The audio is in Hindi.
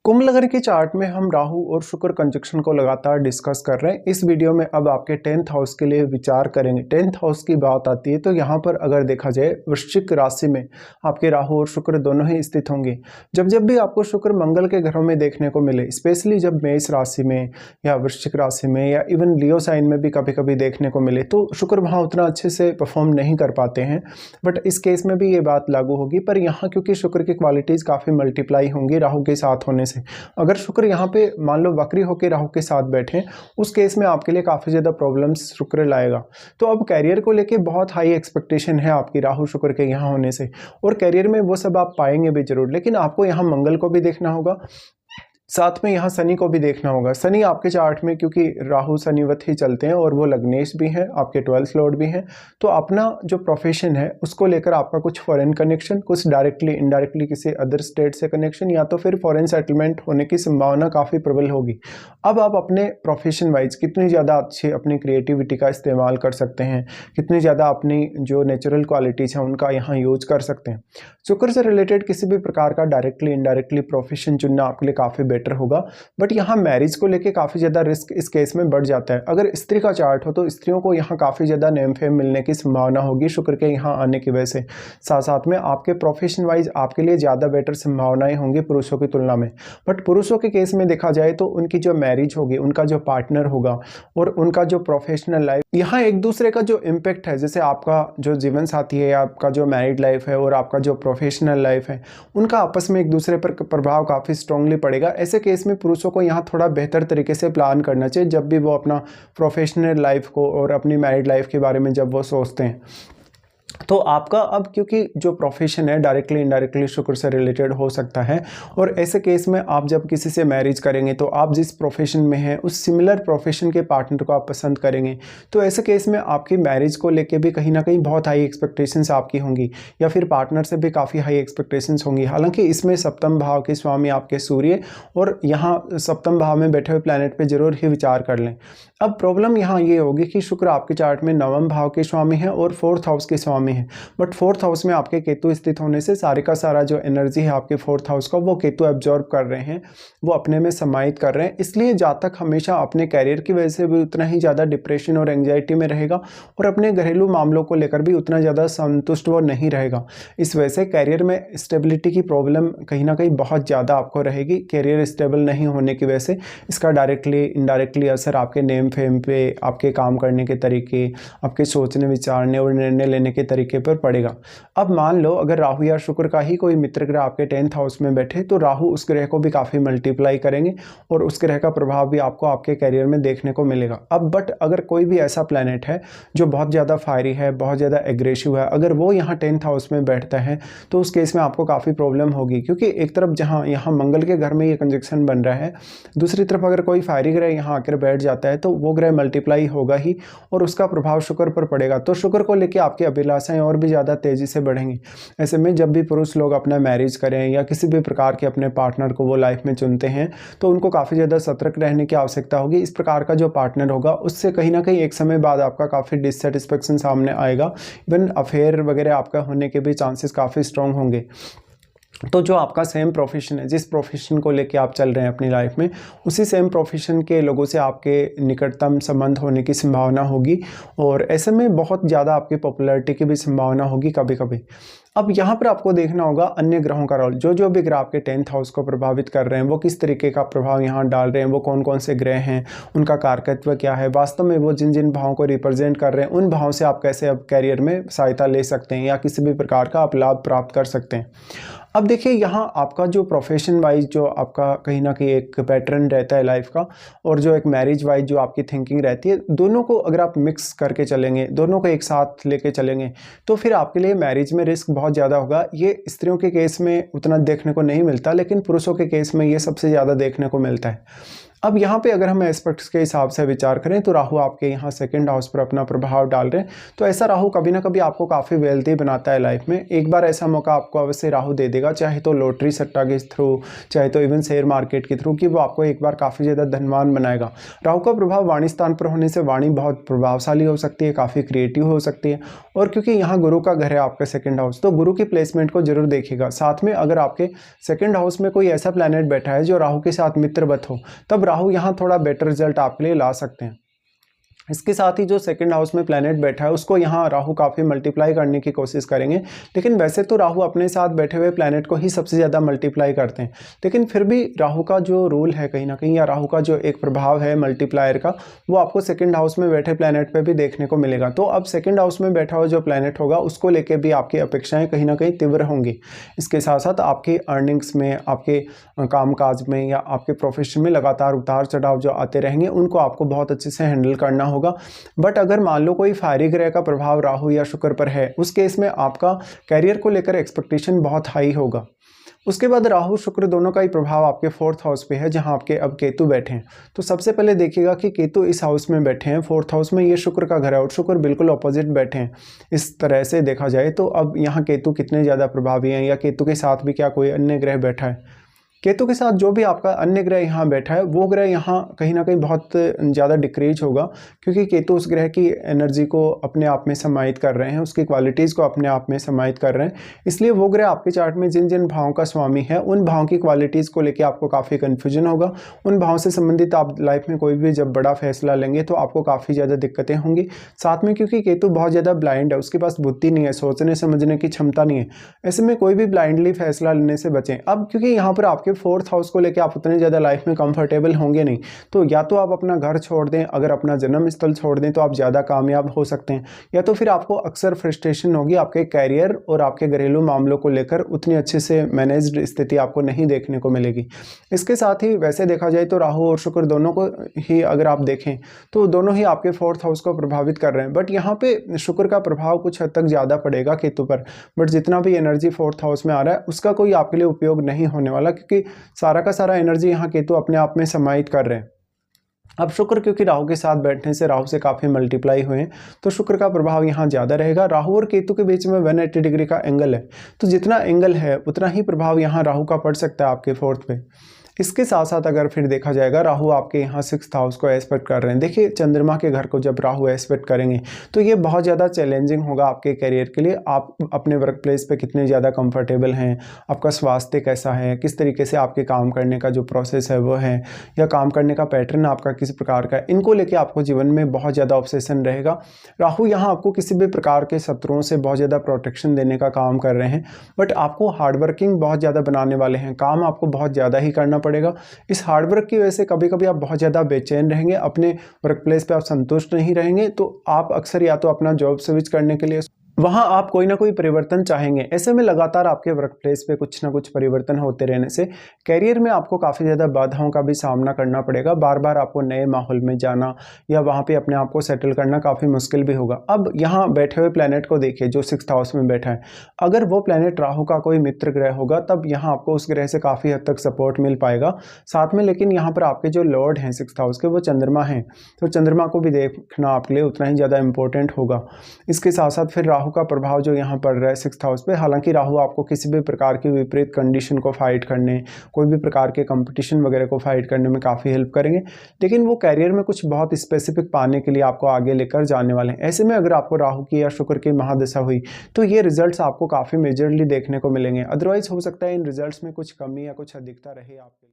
कुंभ लग्न के चार्ट में हम राहु और शुक्र कंजक्शन को लगातार डिस्कस कर रहे हैं। इस वीडियो में अब आपके 10th हाउस के लिए विचार करेंगे। 10th हाउस की बात आती है तो यहाँ पर अगर देखा जाए वृश्चिक राशि में आपके राहु और शुक्र दोनों ही स्थित होंगे। जब जब भी आपको शुक्र मंगल के घरों में देखने को मिले, स्पेशली जब मेष राशि में या वृश्चिक राशि में या इवन लियो साइन में भी कभी कभी देखने को मिले, तो शुक्र वहाँ उतना अच्छे से परफॉर्म नहीं कर पाते हैं। बट इस केस में भी ये बात लागू होगी, पर यहाँ क्योंकि शुक्र की क्वालिटीज़ काफ़ी मल्टीप्लाई होंगी राहु के साथ होने से। अगर शुक्र यहाँ पे मान लो वक्री होकर राहु के साथ बैठे, उस केस में आपके लिए काफ़ी ज़्यादा प्रॉब्लम्स शुक्र लाएगा। तो अब कैरियर को लेके बहुत हाई एक्सपेक्टेशन है आपकी राहु शुक्र के यहाँ होने से, और कैरियर में वो सब आप पाएंगे भी जरूर, लेकिन आपको यहाँ मंगल को भी देखना होगा, साथ में यहाँ शनि को भी देखना होगा। शनि आपके चार्ट में क्योंकि राहु शनिवत ही चलते हैं और वो लग्नेश भी हैं, आपके 12th लॉर्ड भी हैं, तो अपना जो प्रोफेशन है उसको लेकर आपका कुछ फॉरेन कनेक्शन, कुछ डायरेक्टली इनडायरेक्टली किसी अदर स्टेट से कनेक्शन, या तो फिर फॉरेन सेटलमेंट होने की संभावना काफ़ी प्रबल होगी। अब आप अपने प्रोफेशन वाइज कितनी ज़्यादा अच्छी अपनी क्रिएटिविटी का इस्तेमाल कर सकते हैं, कितनी ज़्यादा अपनी जो नेचुरल क्वालिटीज़ हैं उनका यहाँ यूज कर सकते हैं। शुक्र से रिलेटेड किसी भी प्रकार का डायरेक्टली इनडायरेक्टली प्रोफेशन चुनना आपके लिए काफ़ी बेटर होगा। बट यहाँ मैरिज को लेके काफ़ी ज़्यादा रिस्क इस केस में बढ़ जाता है। अगर स्त्री का चार्ट हो तो स्त्रियों को यहाँ काफ़ी ज़्यादा नेम फेम मिलने की संभावना होगी शुक्र के यहाँ आने की वजह से। साथ साथ में आपके प्रोफेशन वाइज आपके लिए ज़्यादा बेटर संभावनाएं होंगी पुरुषों की तुलना में। बट पुरुषों के केस में देखा जाए तो उनकी जो मैरिज होगी, उनका जो पार्टनर होगा और उनका जो प्रोफेशनल लाइफ, यहाँ एक दूसरे का जो इम्पैक्ट है, जैसे आपका जो जीवन साथी है या आपका जो मैरिड लाइफ है और आपका जो प्रोफेशनल लाइफ है, उनका आपस में एक दूसरे पर प्रभाव काफ़ी स्ट्रांगली पड़ेगा। ऐसे केस में पुरुषों को यहाँ थोड़ा बेहतर तरीके से प्लान करना चाहिए जब भी वो अपना प्रोफेशनल लाइफ को और अपनी मैरिड लाइफ के बारे में जब वो सोचते हैं। तो आपका अब क्योंकि जो प्रोफेशन है डायरेक्टली इनडायरेक्टली शुक्र से रिलेटेड हो सकता है, और ऐसे केस में आप जब किसी से मैरिज करेंगे तो आप जिस प्रोफेशन में हैं उस सिमिलर प्रोफेशन के पार्टनर को आप पसंद करेंगे। तो ऐसे केस में आपकी मैरिज को लेके भी कहीं ना कहीं बहुत हाई एक्सपेक्टेशंस आपकी होंगी, या फिर पार्टनर से भी काफ़ी हाई एक्सपेक्टेशंस होंगी। हालांकि इसमें सप्तम भाव के स्वामी आपके सूर्य और यहाँ सप्तम भाव में बैठे हुए प्लैनेट पर जरूर ही विचार कर लें। अब प्रॉब्लम यहाँ ये होगी कि शुक्र आपके चार्ट में नवम भाव के स्वामी हैं और 4th हाउस के स्वामी हैं, बट 4th हाउस में आपके केतु स्थित होने से सारे का सारा जो एनर्जी है आपके 4th हाउस का वो केतु एब्जॉर्ब कर रहे हैं, वो अपने में समाहित कर रहे हैं। इसलिए जातक हमेशा अपने कैरियर की वजह से भी उतना ही ज़्यादा डिप्रेशन और एंग्जाइटी में रहेगा, और अपने घरेलू मामलों को लेकर भी उतना ज़्यादा संतुष्ट वो नहीं रहेगा। इस वजह से कैरियर में स्टेबिलिटी की प्रॉब्लम कहीं ना कहीं बहुत ज़्यादा आपको रहेगी। कैरियर स्टेबल नहीं होने की वजह से इसका डायरेक्टली इनडायरेक्टली असर आपके नेम फेम पे, आपके काम करने के तरीके, आपके सोचने विचारने और निर्णय लेने के तरीके पर पड़ेगा। अब मान लो अगर राहु या शुक्र का ही कोई मित्र ग्रह आपके 10th हाउस में बैठे, तो राहु उस ग्रह को भी काफ़ी मल्टीप्लाई करेंगे और उस ग्रह का प्रभाव भी आपको आपके कैरियर में देखने को मिलेगा। अब बट अगर कोई भी ऐसा प्लैनेट है जो बहुत ज़्यादा फायरी है, बहुत ज़्यादा एग्रेसिव है, अगर वो यहाँ 10th हाउस में बैठता है तो उस केस में आपको काफ़ी प्रॉब्लम होगी, क्योंकि एक तरफ जहाँ यहाँ मंगल के घर में ये कंजक्शन बन रहा है, दूसरी तरफ अगर कोई फायरी ग्रह यहाँ आकर बैठ जाता है तो वो ग्रह मल्टीप्लाई होगा ही और उसका प्रभाव शुक्र पर पड़ेगा। तो शुक्र को लेके आपकी अभिलाषाएं और भी ज़्यादा तेज़ी से बढ़ेंगी। ऐसे में जब भी पुरुष लोग अपना मैरिज करें या किसी भी प्रकार के अपने पार्टनर को वो लाइफ में चुनते हैं, तो उनको काफ़ी ज़्यादा सतर्क रहने की आवश्यकता होगी। इस प्रकार का जो पार्टनर होगा उससे कहीं ना कहीं एक समय बाद आपका काफ़ी डिससेटिस्फेक्शन सामने आएगा। इवन अफेयर वगैरह आपका होने के भी चांसेस काफ़ी स्ट्रॉन्ग होंगे। तो जो आपका सेम प्रोफेशन है, जिस प्रोफेशन को लेके आप चल रहे हैं अपनी लाइफ में, उसी सेम प्रोफेशन के लोगों से आपके निकटतम संबंध होने की संभावना होगी, और ऐसे में बहुत ज़्यादा आपकी पॉपुलैरिटी की भी संभावना होगी कभी कभी। अब यहाँ पर आपको देखना होगा अन्य ग्रहों का रोल। जो जो भी ग्रह आपके 10th हाउस को प्रभावित कर रहे हैं वो किस तरीके का प्रभाव यहाँ डाल रहे हैं, वो कौन कौन से ग्रह हैं, उनका कारकत्व क्या है, वास्तव में वो जिन जिन भावों को रिप्रेजेंट कर रहे हैं उन भावों से आप कैसे अब कैरियर में सहायता ले सकते हैं या किसी भी प्रकार का आप लाभ प्राप्त कर सकते हैं। अब देखिए यहाँ आपका जो प्रोफेशन वाइज जो आपका कहीं ना कहीं एक पैटर्न रहता है लाइफ का, और जो एक मैरिज वाइज जो आपकी थिंकिंग रहती है, दोनों को अगर आप मिक्स करके चलेंगे, दोनों को एक साथ लेके चलेंगे, तो फिर आपके लिए मैरिज में रिस्क बहुत ज़्यादा होगा। ये स्त्रियों के केस में उतना देखने को नहीं मिलता, लेकिन पुरुषों के केस में ये सबसे ज़्यादा देखने को मिलता है। अब यहाँ पे अगर हम एस्पेक्ट्स के हिसाब से विचार करें तो राहु आपके यहाँ सेकंड हाउस पर अपना प्रभाव डाल रहे हैं। तो ऐसा राहु कभी ना कभी आपको काफ़ी वेल्दी बनाता है लाइफ में। एक बार ऐसा मौका आपको अवश्य राहु दे देगा, चाहे तो लॉटरी सट्टा के थ्रू, चाहे तो इवन शेयर मार्केट के थ्रू, कि वो आपको एक बार काफ़ी ज़्यादा धनवान बनाएगा। राहु का प्रभाव वाणी स्थान पर होने से वाणी बहुत प्रभावशाली हो सकती है, काफ़ी क्रिएटिव हो सकती है। और क्योंकि यहाँ गुरु का घर है आपका सेकंड हाउस, तो गुरु की प्लेसमेंट को जरूर देखिएगा। साथ में अगर आपके सेकंड हाउस में कोई ऐसा प्लैनेट बैठा है जो राहु के साथ मित्रवत हो, तब राहु यहाँ थोड़ा बेटर रिजल्ट आपके लिए ला सकते हैं। इसके साथ ही जो सेकंड हाउस में प्लैनेट बैठा है उसको यहाँ राहु काफ़ी मल्टीप्लाई करने की कोशिश करेंगे, लेकिन वैसे तो राहु अपने साथ बैठे हुए प्लैनेट को ही सबसे ज़्यादा मल्टीप्लाई करते हैं। लेकिन फिर भी राहु का जो रूल है कहीं ना कहीं, या राहु का जो एक प्रभाव है मल्टीप्लायर का, वो आपको सेकंड हाउस में बैठे प्लैनेट पे भी देखने को मिलेगा। तो अब सेकंड हाउस में बैठा हुआ जो प्लैनेट होगा उसको लेके भी आपकी अपेक्षाएं कहीं ना कहीं तीव्र होंगी। इसके साथ साथ आपकी अर्निंग्स में, आपके कामकाज में या आपके प्रोफेशन में लगातार उतार चढ़ाव जो आते रहेंगे उनको आपको बहुत अच्छे से हैंडल करना होगा। बट अगर मान लो कोई फायरी ग्रह का प्रभाव राहु या शुक्र पर है, उस केस में आपका कैरियर को लेकर एक्सपेक्टेशन बहुत हाई होगा। उसके बाद राहु शुक्र दोनों का ही प्रभाव आपके फोर्थ हाउस पे है, जहां आपके अब केतु बैठे हैं। तो सबसे पहले देखिएगा कि केतु इस हाउस में बैठे हैं, फोर्थ हाउस में, ये शुक्र का घर है और शुक्र बिल्कुल ऑपोजिट बैठे हैं। इस तरह से देखा जाए तो अब यहाँ केतु कितने ज़्यादा प्रभावी हैं, या केतु के साथ भी क्या कोई अन्य ग्रह बैठा है। केतु के साथ जो भी आपका अन्य ग्रह यहाँ बैठा है वो ग्रह यहाँ कहीं ना कहीं बहुत ज़्यादा डिक्रीज होगा, क्योंकि केतु उस ग्रह की एनर्जी को अपने आप में समाहित कर रहे हैं, उसकी क्वालिटीज़ को अपने आप में समाहित कर रहे हैं। इसलिए वो ग्रह आपके चार्ट में जिन जिन भावों का स्वामी है उन भावों की क्वालिटीज़ को लेकर आपको काफ़ी कन्फ्यूजन होगा। उन भावों से संबंधित आप लाइफ में कोई भी जब बड़ा फैसला लेंगे तो आपको काफ़ी ज़्यादा दिक्कतें होंगी। साथ में क्योंकि केतु बहुत ज़्यादा ब्लाइंड है, उसके पास बुद्धि नहीं है, सोचने समझने की क्षमता नहीं है, ऐसे में कोई भी ब्लाइंडली फैसला लेने से बचें। अब क्योंकि यहाँ पर आपके फोर्थ हाउस को लेकर आप उतने ज़्यादा लाइफ में कंफर्टेबल होंगे नहीं, तो या तो आप अपना घर छोड़ दें, अगर अपना जन्म स्थल छोड़ दें तो आप ज़्यादा कामयाब हो सकते हैं, या तो फिर आपको अक्सर फ्रस्ट्रेशन होगी आपके कैरियर और आपके घरेलू मामलों को लेकर, उतनी अच्छे से मैनेज्ड स्थिति आपको नहीं देखने को मिलेगी। इसके साथ ही वैसे देखा जाए तो राहु और शुक्र दोनों को ही अगर आप देखें तो दोनों ही आपके फोर्थ हाउस को प्रभावित कर रहे हैं। बट यहाँ पे शुक्र का प्रभाव कुछ हद तक ज़्यादा पड़ेगा केतु पर, बट जितना भी एनर्जी फोर्थ हाउस में आ रहा है उसका कोई आपके लिए उपयोग नहीं होने वाला, क्योंकि सारा का सारा एनर्जी यहाँ केतु अपने आप में समाहित कर रहे हैं। अब शुक्र क्योंकि राहु के साथ बैठने से राहु से काफ़ी मल्टीप्लाई हुए हैं, तो शुक्र का प्रभाव यहाँ ज़्यादा रहेगा। राहु और केतु के बीच में 180 डिग्री का एंगल है, तो जितना एंगल है उतना ही प्रभाव यहाँ राहु का पड़ सकता है आपके फोर्थ पे। इसके साथ साथ अगर फिर देखा जाएगा राहु आपके यहाँ सिक्स्थ हाउस को एस्पेक्ट कर रहे हैं। देखिए चंद्रमा के घर को जब राहु एस्पेक्ट करेंगे तो ये बहुत ज़्यादा चैलेंजिंग होगा आपके करियर के लिए। आप अपने वर्क प्लेस पे कितने ज़्यादा कंफर्टेबल हैं, आपका स्वास्थ्य कैसा है, किस तरीके से आपके काम करने का जो प्रोसेस है वो है, या काम करने का पैटर्न आपका किस प्रकार का है, इनको लेके आपको जीवन में बहुत ज़्यादा ऑब्सेशन रहेगा। राहु यहाँ आपको किसी भी प्रकार के शत्रुओं से बहुत ज़्यादा प्रोटेक्शन देने का काम कर रहे हैं, बट आपको हार्डवर्किंग बहुत ज़्यादा बनाने वाले हैं, काम आपको बहुत ज़्यादा ही करना पड़ेगा। इस हार्डवर्क की वजह से कभी कभी आप बहुत ज़्यादा बेचैन रहेंगे, अपने वर्क प्लेस पे आप संतुष्ट नहीं रहेंगे, तो आप अक्सर या तो अपना जॉब स्विच करने के लिए वहाँ आप कोई ना कोई परिवर्तन चाहेंगे। ऐसे में लगातार आपके वर्क प्लेस पे कुछ ना कुछ परिवर्तन होते रहने से कैरियर में आपको काफ़ी ज़्यादा बाधाओं का भी सामना करना पड़ेगा। बार बार आपको नए माहौल में जाना या वहाँ पे अपने आप को सेटल करना काफ़ी मुश्किल भी होगा। अब यहाँ बैठे हुए प्लैनेट को देखिए जो सिक्स्थ हाउस में बैठा है, अगर वो प्लैनेट राहु का कोई मित्र ग्रह होगा तब यहाँ आपको उस ग्रह से काफ़ी हद तक सपोर्ट मिल पाएगा। साथ में लेकिन यहाँ पर आपके जो लॉर्ड हैं सिक्स्थ हाउस के वो चंद्रमा हैं, तो चंद्रमा को भी देखना आपके लिए उतना ही ज़्यादा इंपॉर्टेंट होगा। इसके साथ साथ फिर राहु का प्रभाव जो यहाँ पड़ रहा है सिक्स्थ हाउस पे, हालांकि राहु आपको किसी भी प्रकार की विपरीत कंडीशन को फाइट करने, कोई भी प्रकार के कंपटीशन वगैरह को फाइट करने में काफ़ी हेल्प करेंगे, लेकिन वो कैरियर में कुछ बहुत स्पेसिफिक पाने के लिए आपको आगे लेकर जाने वाले हैं। ऐसे में अगर आपको राहु की या शुक्र की महादशा हुई तो ये रिजल्ट्स आपको काफ़ी मेजरली देखने को मिलेंगे। अदरवाइज हो सकता है इन रिजल्ट्स में कुछ कमी या कुछ अधिकता रहे आपके लिए।